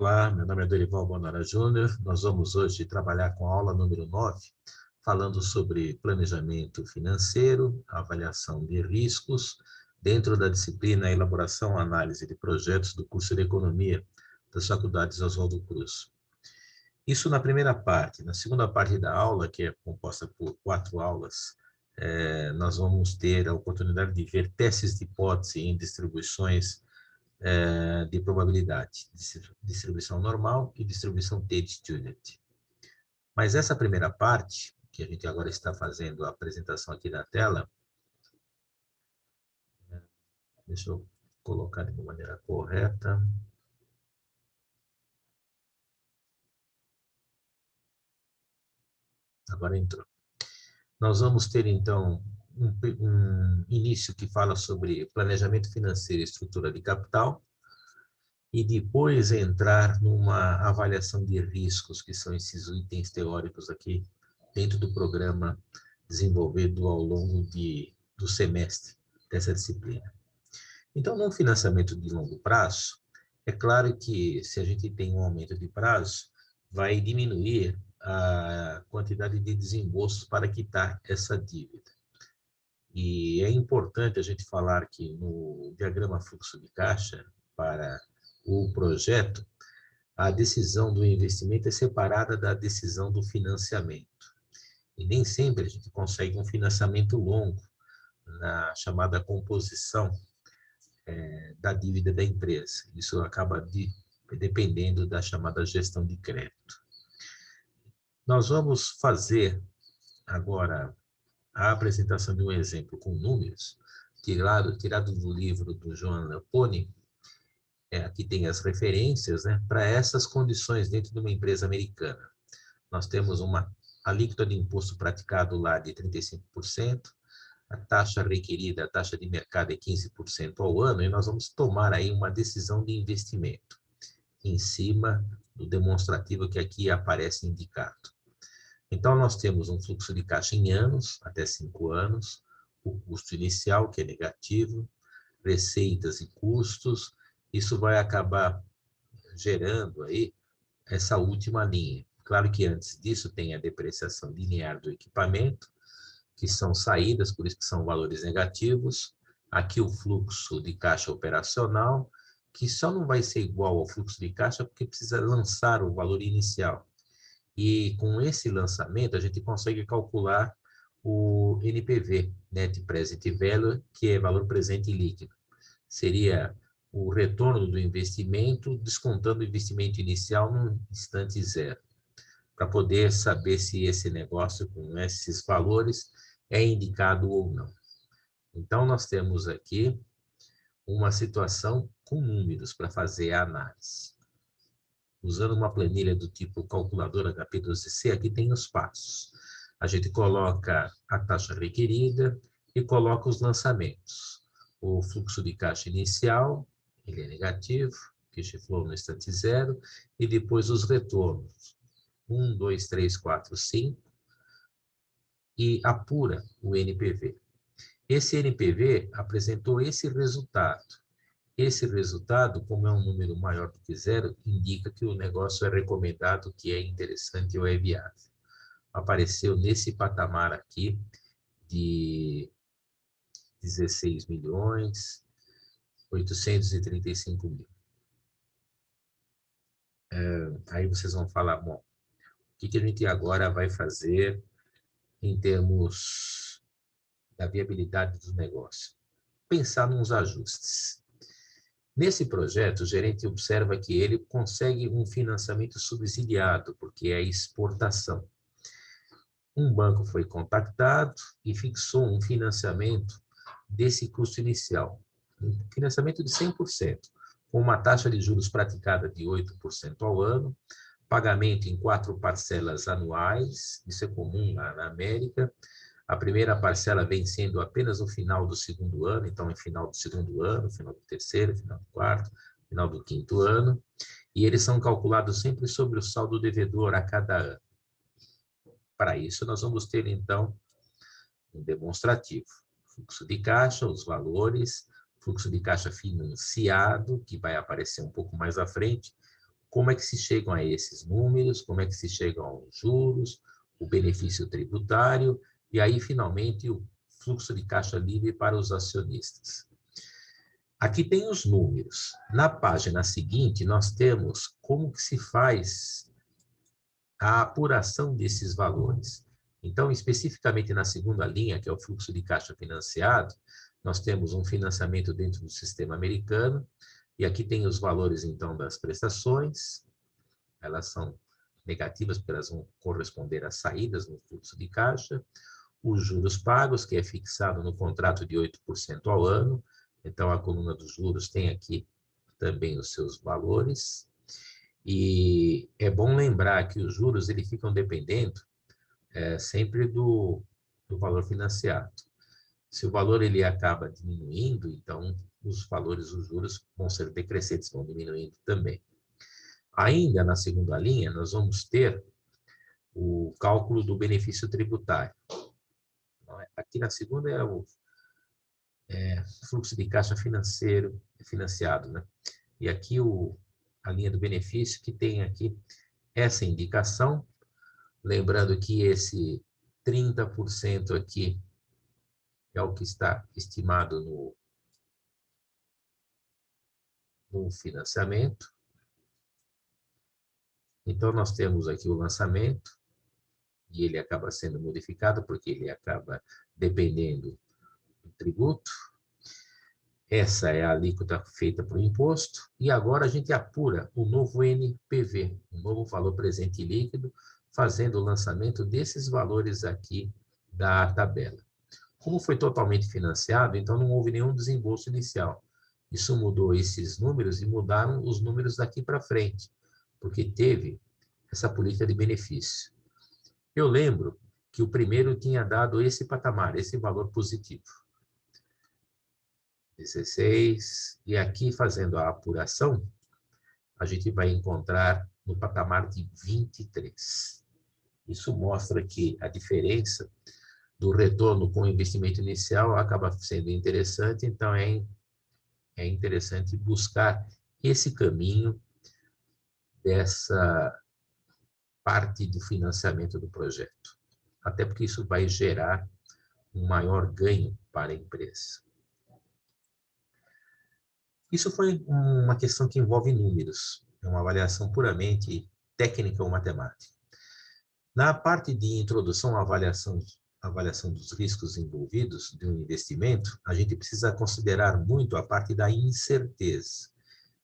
Olá, meu nome é Dorival Bonara Júnior. Nós vamos hoje trabalhar com a aula número 9, falando sobre planejamento financeiro, avaliação de riscos, dentro da disciplina Elaboração e Análise de Projetos do curso de Economia das Faculdades Oswaldo Cruz. Isso na primeira parte. Na segunda parte da aula, que é composta por 4 aulas, nós vamos ter a oportunidade de ver testes de hipótese em distribuições de probabilidade, distribuição normal e distribuição T-student. Mas essa primeira parte, que a gente agora está fazendo a apresentação aqui na tela, deixa eu colocar de uma maneira correta. Agora entrou. Nós vamos ter, então, um início que fala sobre planejamento financeiro e estrutura de capital, e depois entrar numa avaliação de riscos, que são esses itens teóricos aqui, dentro do programa desenvolvido ao longo do semestre dessa disciplina. Então, no financiamento de longo prazo, é claro que se a gente tem um aumento de prazo, vai diminuir a quantidade de desembolsos para quitar essa dívida. E é importante a gente falar que no diagrama fluxo de caixa para o projeto, a decisão do investimento é separada da decisão do financiamento. E nem sempre a gente consegue um financiamento longo na chamada composição da dívida da empresa. Isso acaba dependendo da chamada gestão de crédito. Nós vamos fazer agora a apresentação de um exemplo com números, tirado do livro do Joan Lepone. Aqui tem as referências, né, para essas condições dentro de uma empresa americana. Nós temos uma alíquota de imposto praticado lá de 35%, a taxa requerida, a taxa de mercado é 15% ao ano, e nós vamos tomar aí uma decisão de investimento em cima do demonstrativo que aqui aparece indicado. Então, nós temos um fluxo de caixa em anos, até 5 anos, o custo inicial, que é negativo, receitas e custos. Isso vai acabar gerando aí essa última linha. Claro que antes disso tem a depreciação linear do equipamento, que são saídas, por isso que são valores negativos. Aqui o fluxo de caixa operacional, que só não vai ser igual ao fluxo de caixa porque precisa lançar o valor inicial. E com esse lançamento a gente consegue calcular o NPV, Net Present Value, que é valor presente líquido. Seria o retorno do investimento, descontando o investimento inicial no instante zero, para poder saber se esse negócio com esses valores é indicado ou não. Então, nós temos aqui uma situação com números para fazer a análise. Usando uma planilha do tipo calculadora HP12C, aqui tem os passos. A gente coloca a taxa requerida e coloca os lançamentos. O fluxo de caixa inicial, ele é negativo, cash flow no instante zero, e depois os retornos. 1, 2, 3, 4, 5, e apura o NPV. Esse NPV apresentou esse resultado. Esse resultado, como é um número maior do que zero, indica que o negócio é recomendado, que é interessante ou é viável. Apareceu nesse patamar aqui de 16 milhões 835 mil. Aí vocês vão falar, bom, o que a gente agora vai fazer em termos da viabilidade do negócio? Pensar nos ajustes. Nesse projeto, o gerente observa que ele consegue um financiamento subsidiado, porque é exportação. Um banco foi contactado e fixou um financiamento desse custo inicial, um financiamento de 100%, com uma taxa de juros praticada de 8% ao ano, pagamento em 4 parcelas anuais, isso é comum na América. A primeira parcela vencendo apenas no final do segundo ano, então no final do segundo ano, final do terceiro, final do quarto, final do quinto ano, e eles são calculados sempre sobre o saldo devedor a cada ano. Para isso, nós vamos ter, então, um demonstrativo. Fluxo de caixa, os valores, fluxo de caixa financiado, que vai aparecer um pouco mais à frente, como é que se chegam a esses números, como é que se chegam aos juros, o benefício tributário e aí, finalmente, o fluxo de caixa livre para os acionistas. Aqui tem os números. Na página seguinte, nós temos como que se faz a apuração desses valores. Então, especificamente na segunda linha, que é o fluxo de caixa financiado, nós temos um financiamento dentro do sistema americano, e aqui tem os valores, então, das prestações. Elas são negativas, porque elas vão corresponder às saídas no fluxo de caixa. Os juros pagos, que é fixado no contrato de 8% ao ano. Então, a coluna dos juros tem aqui também os seus valores. E é bom lembrar que os juros eles ficam dependendo sempre do valor financiado. Se o valor ele acaba diminuindo, então os valores dos juros vão ser decrescentes, vão diminuindo também. Ainda na segunda linha, nós vamos ter o cálculo do benefício tributário. Aqui na segunda é o fluxo de caixa financiado, né? E aqui a linha do benefício que tem aqui essa indicação, lembrando que esse 30% aqui é o que está estimado no financiamento. Então, nós temos aqui o lançamento, e ele acaba sendo modificado, porque ele acaba dependendo do tributo. Essa é a alíquota feita para o imposto, e agora a gente apura o novo NPV, o novo valor presente líquido, fazendo o lançamento desses valores aqui da tabela. Como foi totalmente financiado, então não houve nenhum desembolso inicial. Isso mudou esses números e mudaram os números daqui para frente, porque teve essa política de benefício. Eu lembro que o primeiro tinha dado esse patamar, esse valor positivo. 16, e aqui fazendo a apuração, a gente vai encontrar no patamar de 23. Isso mostra que a diferença do retorno com o investimento inicial acaba sendo interessante, então é interessante buscar esse caminho dessa parte do financiamento do projeto, até porque isso vai gerar um maior ganho para a empresa. Isso foi uma questão que envolve números, é uma avaliação puramente técnica ou matemática. Na parte de introdução à avaliação dos riscos envolvidos de um investimento, a gente precisa considerar muito a parte da incerteza.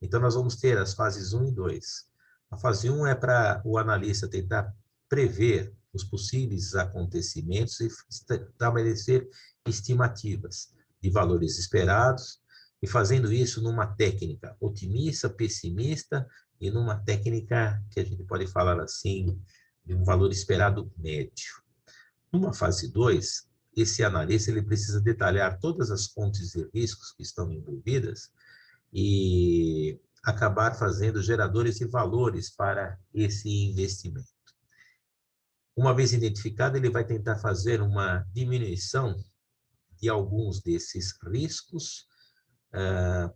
Então, nós vamos ter as fases 1 e 2. A fase 1 é para o analista tentar prever os possíveis acontecimentos e estabelecer estimativas de valores esperados, e fazendo isso numa técnica otimista, pessimista, e numa técnica que a gente pode falar assim, de um valor esperado médio. Numa fase 2, esse analista ele precisa detalhar todas as fontes de riscos que estão envolvidas e acabar fazendo geradores de valores para esse investimento. Uma vez identificado, ele vai tentar fazer uma diminuição de alguns desses riscos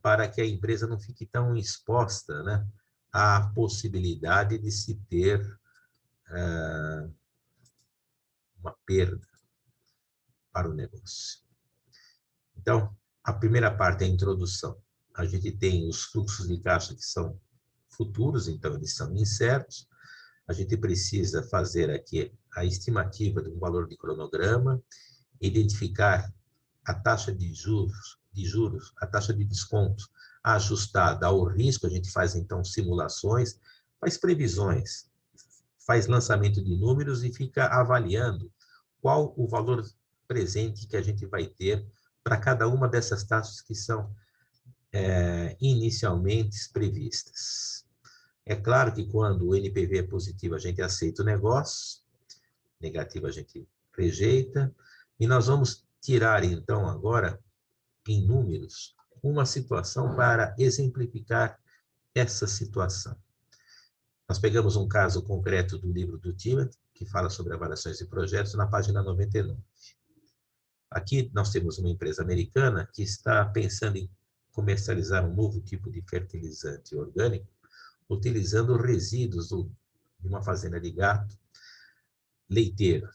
para que a empresa não fique tão exposta, né, à possibilidade de se ter uma perda para o negócio. Então, a primeira parte é a introdução. A gente tem os fluxos de caixa que são futuros, então eles são incertos. A gente precisa fazer aqui a estimativa de um valor de cronograma, identificar a taxa de juros, a taxa de desconto ajustada ao risco. A gente faz então simulações, faz previsões, faz lançamento de números e fica avaliando qual o valor presente que a gente vai ter para cada uma dessas taxas que são inicialmente previstas. É claro que quando o NPV é positivo, a gente aceita o negócio, negativo a gente rejeita, e nós vamos tirar, então, agora, em números, uma situação para exemplificar essa situação. Nós pegamos um caso concreto do livro do Timothy, que fala sobre avaliações de projetos, na página 99. Aqui nós temos uma empresa americana que está pensando em comercializar um novo tipo de fertilizante orgânico, utilizando resíduos de uma fazenda de gado leiteiro.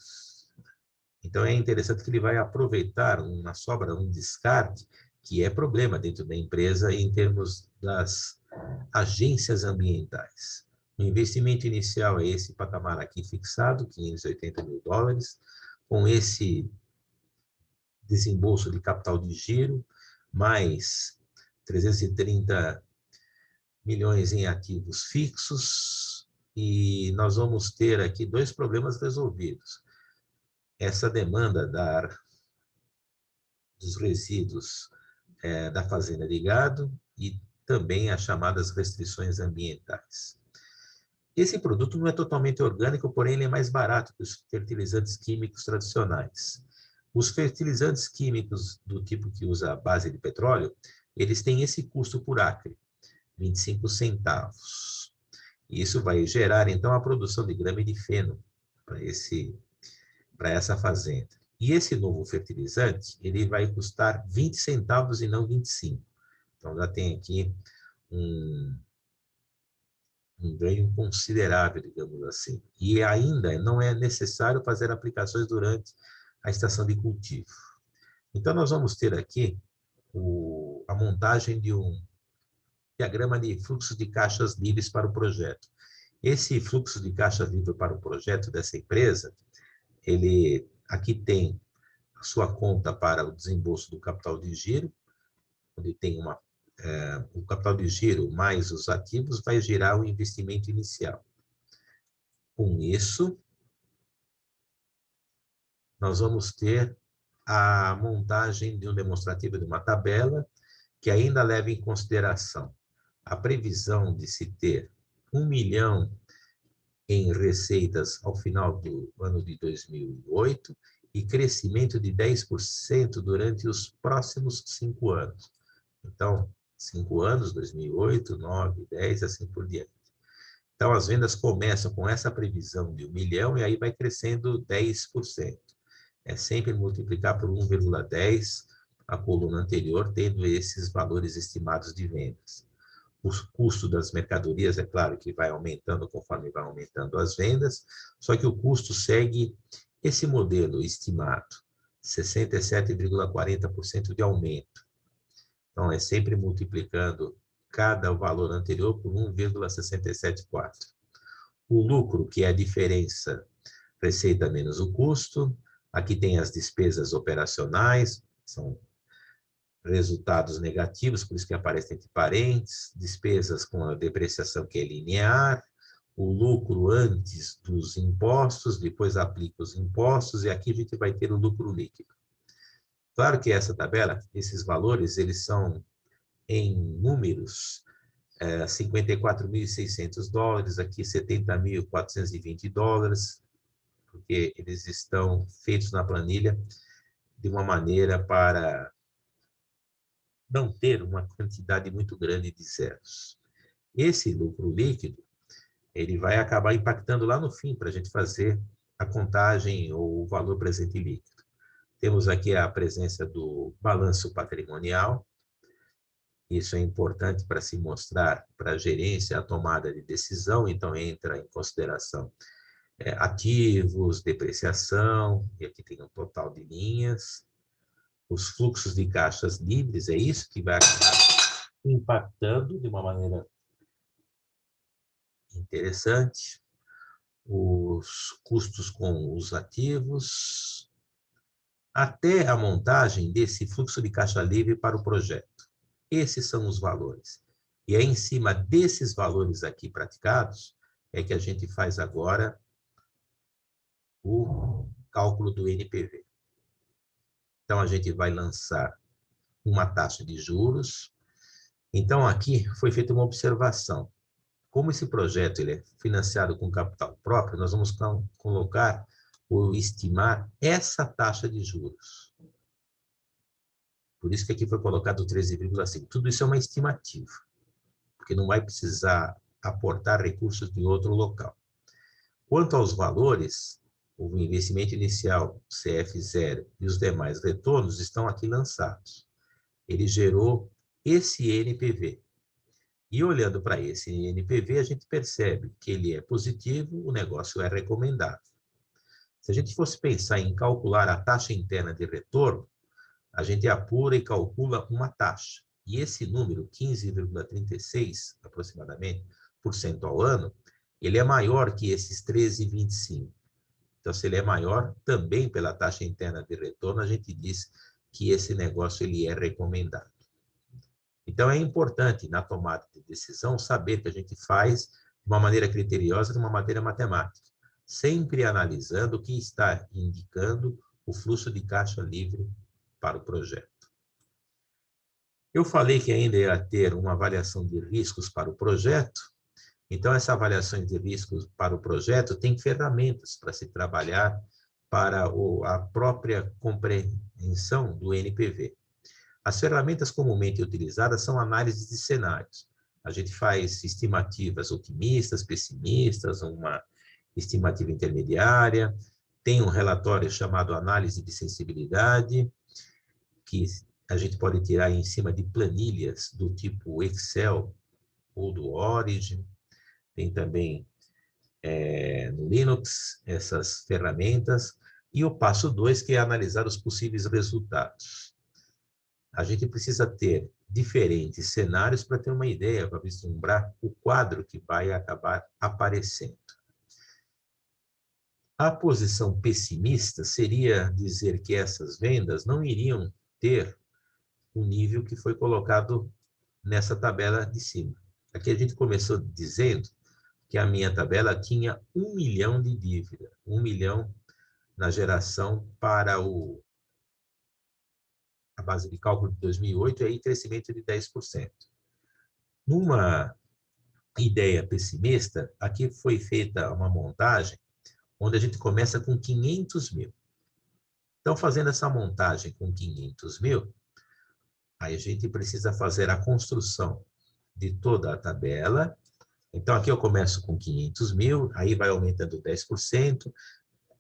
Então, é interessante que ele vai aproveitar uma sobra, um descarte, que é problema dentro da empresa em termos das agências ambientais. O investimento inicial é esse patamar aqui fixado, $580 mil, com esse desembolso de capital de giro, mais 330 milhões em ativos fixos, e nós vamos ter aqui 2 problemas resolvidos. Essa demanda dos resíduos da fazenda de gado e também as chamadas restrições ambientais. Esse produto não é totalmente orgânico, porém ele é mais barato que os fertilizantes químicos tradicionais. Os fertilizantes químicos do tipo que usa a base de petróleo, eles têm esse custo por acre, 25 centavos. Isso vai gerar, então, a produção de grama e de feno para essa fazenda. E esse novo fertilizante, ele vai custar 20 centavos e não 25. Então, já tem aqui um ganho considerável, digamos assim. E ainda não é necessário fazer aplicações durante a estação de cultivo. Então, nós vamos ter aqui a montagem de um diagrama de fluxo de caixas livres para o projeto. Esse fluxo de caixa livre para o projeto dessa empresa, ele aqui tem a sua conta para o desembolso do capital de giro, onde tem o capital de giro mais os ativos vai gerar o investimento inicial. Com isso, nós vamos ter a montagem de um demonstrativo de uma tabela que ainda leva em consideração a previsão de se ter 1 milhão em receitas ao final do ano de 2008 e crescimento de 10% durante os próximos 5 anos. Então, 5 anos, 2008, 9, 10, assim por diante. Então, as vendas começam com essa previsão de 1 milhão e aí vai crescendo 10%. É sempre multiplicar por 1,10 a coluna anterior, tendo esses valores estimados de vendas. O custo das mercadorias, é claro que vai aumentando conforme vai aumentando as vendas, só que o custo segue esse modelo estimado, 67,40% de aumento. Então, é sempre multiplicando cada valor anterior por 1,674. O lucro, que é a diferença receita menos o custo. Aqui tem as despesas operacionais, são resultados negativos, por isso que aparece entre parênteses, despesas com a depreciação que é linear, o lucro antes dos impostos, depois aplica os impostos, e aqui a gente vai ter o lucro líquido. Claro que essa tabela, esses valores, eles são em números, $54.600, aqui $70.420, porque eles estão feitos na planilha de uma maneira para não ter uma quantidade muito grande de zeros. Esse lucro líquido, ele vai acabar impactando lá no fim, para a gente fazer a contagem ou o valor presente líquido. Temos aqui a presença do balanço patrimonial. Isso é importante para se mostrar para a gerência a tomada de decisão, então entra em consideração ativos, depreciação, e aqui tem um total de linhas, os fluxos de caixas livres, é isso que vai acabar impactando de uma maneira interessante, os custos com os ativos, até a montagem desse fluxo de caixa livre para o projeto. Esses são os valores. E é em cima desses valores aqui praticados é que a gente faz agora o cálculo do NPV. Então, a gente vai lançar uma taxa de juros. Então, aqui foi feita uma observação. Como esse projeto ele é financiado com capital próprio, nós vamos colocar ou estimar essa taxa de juros. Por isso que aqui foi colocado 13,5. Tudo isso é uma estimativa, porque não vai precisar aportar recursos de outro local. Quanto aos valores, o investimento inicial, CF0 e os demais retornos estão aqui lançados. Ele gerou esse NPV. E olhando para esse NPV, a gente percebe que ele é positivo, o negócio é recomendável. Se a gente fosse pensar em calcular a taxa interna de retorno, a gente apura e calcula uma taxa. E esse número, 15,36 aproximadamente, por cento ao ano, ele é maior que esses 13,25. Então, se ele é maior, também pela taxa interna de retorno, a gente diz que esse negócio ele é recomendado. Então, é importante, na tomada de decisão, saber que a gente faz de uma maneira criteriosa, de uma maneira matemática, sempre analisando o que está indicando o fluxo de caixa livre para o projeto. Eu falei que ainda ia ter uma avaliação de riscos para o projeto, então essa avaliação de riscos para o projeto tem ferramentas para se trabalhar para a própria compreensão do NPV. As ferramentas comumente utilizadas são análises de cenários. A gente faz estimativas otimistas, pessimistas, uma estimativa intermediária, tem um relatório chamado análise de sensibilidade, que a gente pode tirar em cima de planilhas do tipo Excel ou do Origin. Tem também no Linux essas ferramentas. E o passo 2, que é analisar os possíveis resultados. A gente precisa ter diferentes cenários para ter uma ideia, para vislumbrar o quadro que vai acabar aparecendo. A posição pessimista seria dizer que essas vendas não iriam ter o nível que foi colocado nessa tabela de cima. Aqui a gente começou dizendo que a minha tabela tinha 1 milhão de dívida, 1 milhão na geração para a base de cálculo de 2008 e aí crescimento de 10%. Numa ideia pessimista, aqui foi feita uma montagem onde a gente começa com 500 mil. Então, fazendo essa montagem com 500 mil, aí a gente precisa fazer a construção de toda a tabela. Então, aqui eu começo com 500 mil, aí vai aumentando 10%,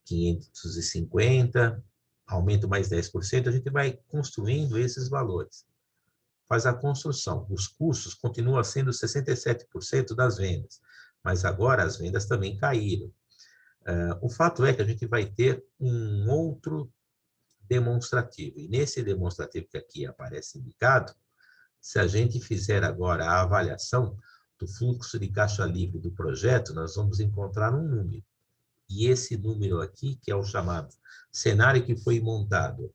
550, aumento mais 10%, a gente vai construindo esses valores. Faz a construção. Os custos continuam sendo 67% das vendas, mas agora as vendas também caíram. O fato é que a gente vai ter um outro demonstrativo, e nesse demonstrativo que aqui aparece indicado, se a gente fizer agora a avaliação do fluxo de caixa livre do projeto, nós vamos encontrar um número. E esse número aqui, que é o chamado cenário que foi montado,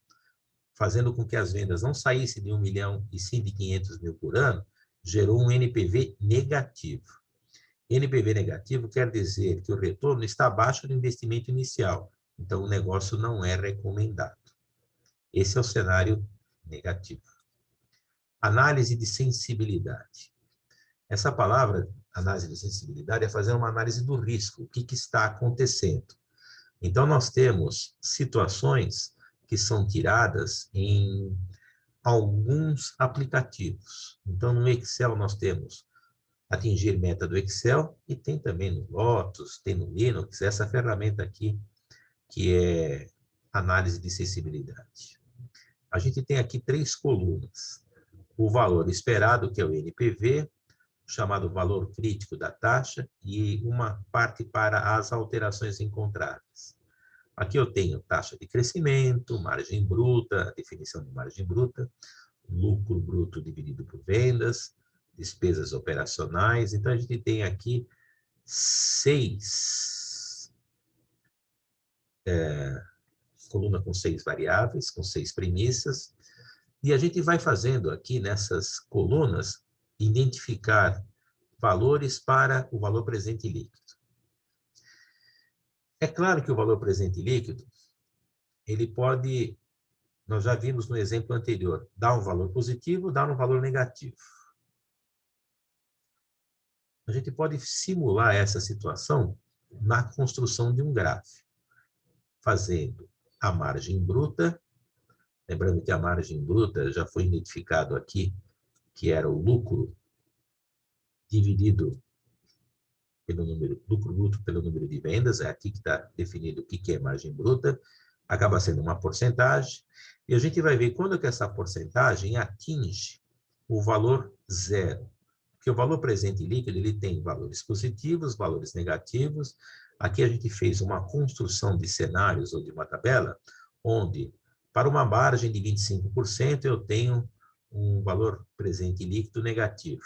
fazendo com que as vendas não saíssem de 1 milhão e sim de 500 mil por ano, gerou um NPV negativo. NPV negativo quer dizer que o retorno está abaixo do investimento inicial, então o negócio não é recomendado. Esse é o cenário negativo. Análise de sensibilidade. Essa palavra, análise de sensibilidade, é fazer uma análise do risco, o que está acontecendo. Então, nós temos situações que são tiradas em alguns aplicativos. Então, no Excel, nós temos atingir meta do Excel e tem também no Lotus, tem no Linux, essa ferramenta aqui, que é análise de sensibilidade. A gente tem aqui 3 colunas. O valor esperado, que é o NPV, chamado valor crítico da taxa, e uma parte para as alterações encontradas. Aqui eu tenho taxa de crescimento, margem bruta, definição de margem bruta, lucro bruto dividido por vendas, despesas operacionais. Então, a gente tem aqui 6 coluna com 6 variáveis, com 6 premissas, e a gente vai fazendo aqui nessas colunas identificar valores para o valor presente líquido. É claro que o valor presente líquido, ele pode, nós já vimos no exemplo anterior, dar um valor positivo, dar um valor negativo. A gente pode simular essa situação na construção de um gráfico, fazendo a margem bruta, lembrando que a margem bruta já foi identificado aqui, que era o lucro dividido pelo número, lucro bruto pelo número de vendas, é aqui que está definido o que é margem bruta, acaba sendo uma porcentagem, e a gente vai ver quando que essa porcentagem atinge o valor zero. Porque o valor presente líquido, ele tem valores positivos, valores negativos. Aqui a gente fez uma construção de cenários ou de uma tabela, onde, para uma margem de 25%, eu tenho um valor presente líquido negativo.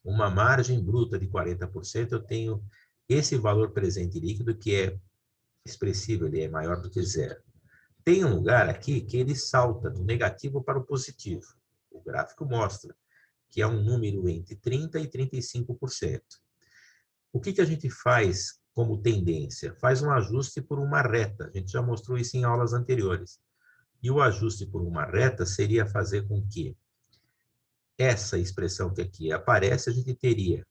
Uma margem bruta de 40%, eu tenho esse valor presente líquido que é expressivo, ele é maior do que zero. Tem um lugar aqui que ele salta do negativo para o positivo. O gráfico mostra que é um número entre 30% e 35%. O que a gente faz como tendência? Faz um ajuste por uma reta. A gente já mostrou isso em aulas anteriores. E o ajuste por uma reta seria fazer com que essa expressão que aqui aparece, a gente teria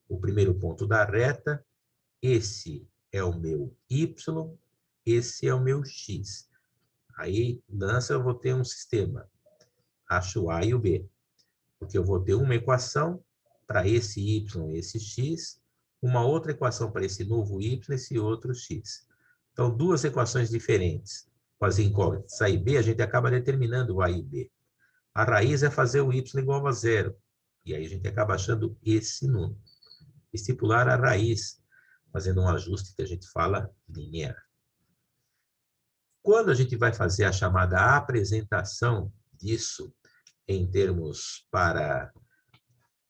o primeiro ponto da reta, esse é o meu y, esse é o meu x. Aí, lança, eu vou ter um sistema, acho o A e o B, porque eu vou ter uma equação para esse y e esse x, uma outra equação para esse novo y e esse outro x. Então, duas equações diferentes. Com as incógnitas A e B, a gente acaba determinando o A e o B. A raiz é fazer o y igual a zero. E aí a gente acaba achando esse número. Estipular a raiz, fazendo um ajuste que a gente fala linear. Quando a gente vai fazer a chamada apresentação disso, em termos para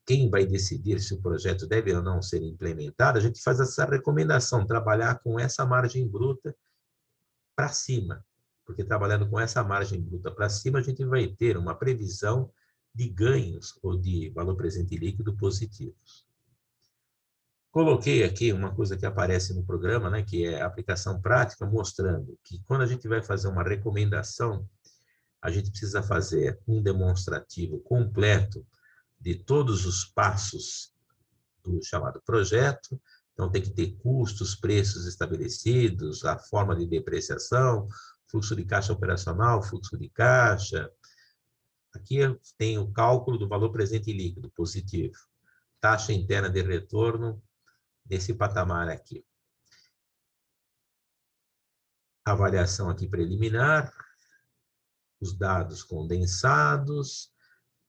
quem vai decidir se o projeto deve ou não ser implementado, a gente faz essa recomendação, trabalhar com essa margem bruta para cima. Porque trabalhando com essa margem bruta para cima, a gente vai ter uma previsão de ganhos ou de valor presente líquido positivos. Coloquei aqui uma coisa que aparece no programa, né, que é a aplicação prática, mostrando que quando a gente vai fazer uma recomendação, a gente precisa fazer um demonstrativo completo de todos os passos do chamado projeto. Então, tem que ter custos, preços estabelecidos, a forma de depreciação, fluxo de caixa operacional, fluxo de caixa. Aqui tem o cálculo do valor presente líquido, positivo. Taxa interna de retorno, desse patamar aqui. Avaliação aqui preliminar, os dados condensados,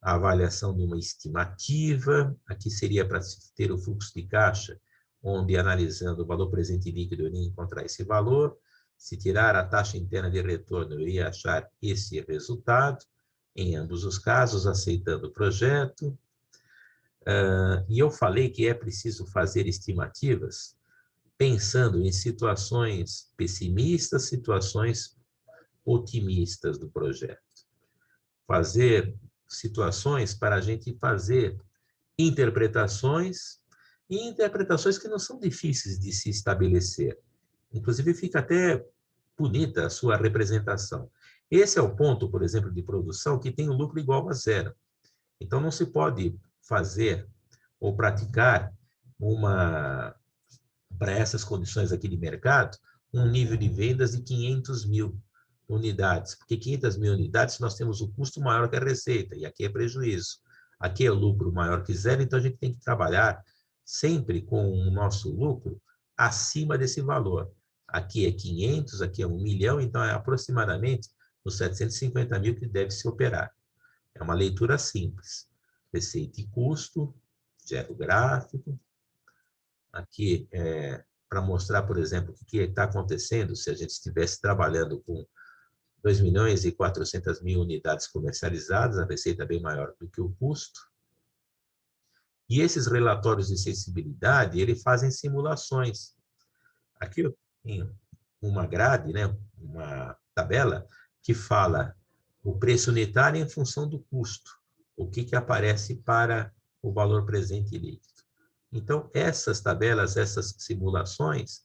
a avaliação de uma estimativa, aqui seria para ter o fluxo de caixa, onde analisando o valor presente líquido eu iria encontrar esse valor, se tirar a taxa interna de retorno eu iria achar esse resultado, em ambos os casos, aceitando o projeto. E eu falei que é preciso fazer estimativas pensando em situações pessimistas, situações otimistas do projeto. Fazer situações para a gente fazer interpretações, e interpretações que não são difíceis de se estabelecer. Inclusive, fica até bonita a sua representação. Esse é o ponto, por exemplo, de produção que tem o lucro igual a zero. Então, não se pode fazer ou praticar para essas condições aqui de mercado, um nível de vendas de 500 mil unidades. Porque 500 mil unidades, nós temos o custo maior que a receita, e aqui é prejuízo. Aqui é o lucro maior que zero, então a gente tem que trabalhar sempre com o nosso lucro acima desse valor. Aqui é 500, aqui é 1 milhão, então é aproximadamente os 750 mil que deve se operar. É uma leitura simples. Receita e custo, gera o gráfico. Aqui, para mostrar, por exemplo, o que está acontecendo se a gente estivesse trabalhando com 2 milhões e 400 mil unidades comercializadas, a receita é bem maior do que o custo. E esses relatórios de sensibilidade, eles fazem simulações. Aqui eu tenho uma grade, né, uma tabela, que fala o preço unitário em função do custo, o que aparece para o valor presente líquido. Então, essas tabelas, essas simulações,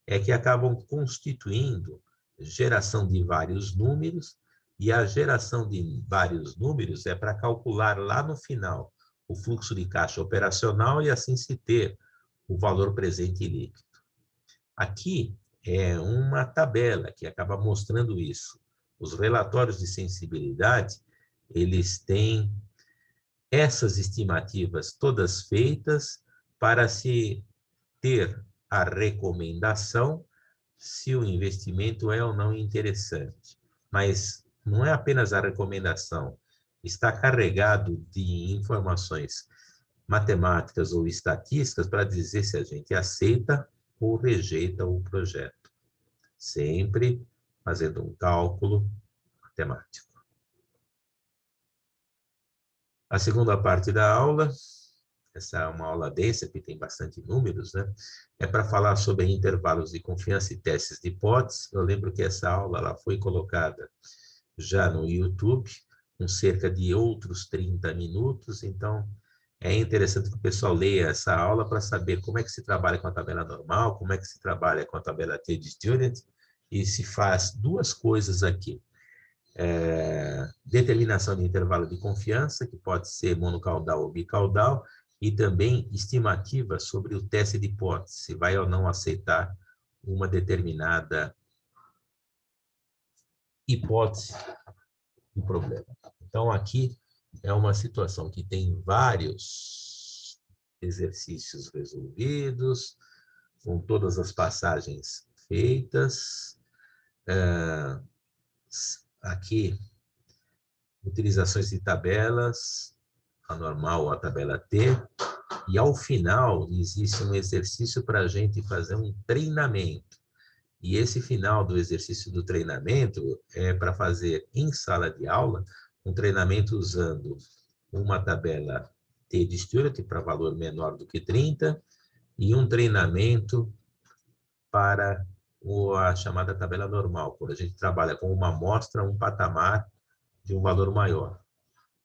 é que acabam constituindo geração de vários números, e a geração de vários números é para calcular lá no final o fluxo de caixa operacional e assim se ter o valor presente líquido. Aqui é uma tabela que acaba mostrando isso. Os relatórios de sensibilidade, eles têm essas estimativas todas feitas para se ter a recomendação se o investimento é ou não interessante. Mas não é apenas a recomendação, está carregado de informações matemáticas ou estatísticas para dizer se a gente aceita ou rejeita o projeto, sempre fazendo um cálculo matemático. A segunda parte da aula, essa é uma aula densa, que tem bastante números, né? É para falar sobre intervalos de confiança e testes de hipótese. Eu lembro que essa aula ela foi colocada já no YouTube, com cerca de outros 30 minutos, então é interessante que o pessoal leia essa aula para saber como é que se trabalha com a tabela normal, como é que se trabalha com a tabela T-Student, e se faz duas coisas aqui. Determinação de intervalo de confiança, que pode ser monocaudal ou bicaudal, e também estimativa sobre o teste de hipótese, se vai ou não aceitar uma determinada hipótese do problema. Então, aqui é uma situação que tem vários exercícios resolvidos, com todas as passagens feitas. Aqui, utilizações de tabelas, a normal ou a tabela T, e ao final existe um exercício para a gente fazer um treinamento. E esse final do exercício do treinamento é para fazer em sala de aula um treinamento usando uma tabela T de Stewart para valor menor do que 30 e um treinamento para a chamada tabela normal, quando a gente trabalha com uma amostra, um patamar de um valor maior,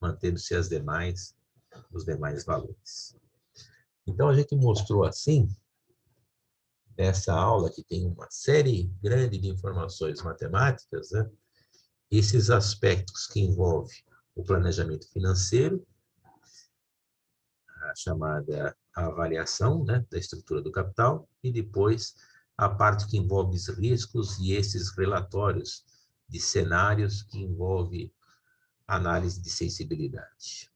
mantendo-se os demais valores. Então, a gente mostrou assim, nessa aula que tem uma série grande de informações matemáticas, né? Esses aspectos que envolvem o planejamento financeiro, a chamada avaliação, né, da estrutura do capital, e depois a parte que envolve os riscos e esses relatórios de cenários que envolve análise de sensibilidade.